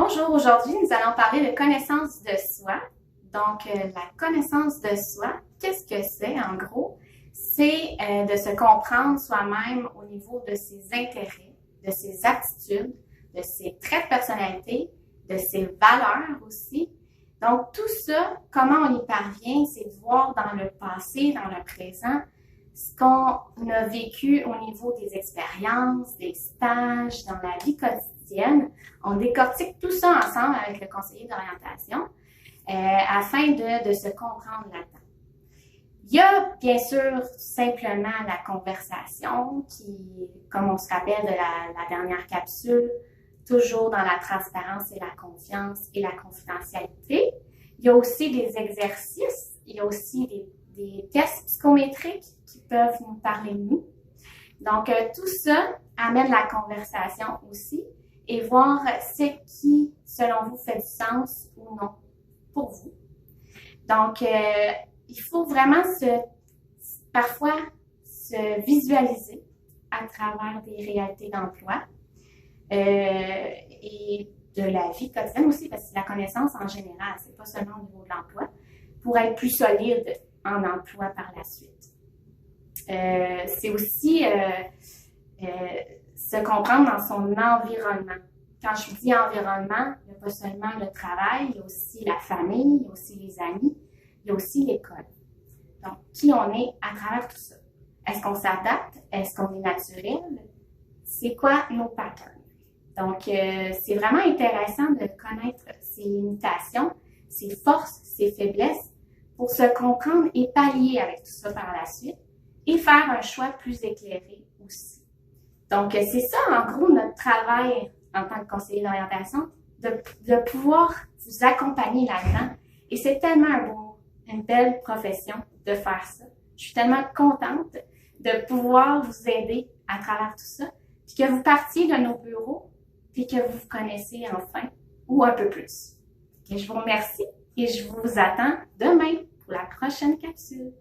Bonjour, aujourd'hui nous allons parler de connaissance de soi. Donc, la connaissance de soi, qu'est-ce que c'est en gros? C'est de se comprendre soi-même au niveau de ses intérêts, de ses aptitudes, de ses traits de personnalité, de ses valeurs aussi. Donc, tout ça, comment on y parvient, c'est de voir dans le passé, dans le présent, ce qu'on a vécu au niveau des expériences, des stages, dans la vie quotidienne. On décortique tout ça ensemble avec le conseiller d'orientation afin de se comprendre là-dedans. Il y a bien sûr simplement la conversation qui, comme on se rappelle de la dernière capsule, toujours dans la transparence et la confiance et la confidentialité. Il y a aussi des exercices, il y a aussi des tests psychométriques qui peuvent nous parler de nous. Donc, tout ça amène la conversation aussi et voir ce qui, selon vous, fait du sens ou non pour vous. Donc, il faut vraiment parfois se visualiser à travers des réalités d'emploi et de la vie quotidienne aussi, parce que c'est la connaissance en général, c'est pas seulement au niveau de l'emploi, pour être plus solide en emploi par la suite. C'est aussi se comprendre dans son environnement. Quand je dis environnement, il n'y a pas seulement le travail, il y a aussi la famille, il y a aussi les amis, il y a aussi l'école. Donc, qui on est à travers tout ça? Est-ce qu'on s'adapte? Est-ce qu'on est naturel? C'est quoi nos patterns? Donc, c'est vraiment intéressant de connaître ses limitations, ses forces, ses faiblesses, pour se comprendre et pallier avec tout ça par la suite et faire un choix plus éclairé aussi. Donc, c'est ça, en gros, notre travail en tant que conseiller d'orientation, de pouvoir vous accompagner là-dedans. Et c'est tellement une belle profession de faire ça. Je suis tellement contente de pouvoir vous aider à travers tout ça, puis que vous partiez de nos bureaux, puis que vous vous connaissez enfin, ou un peu plus. Et je vous remercie et je vous attends demain pour la prochaine capsule.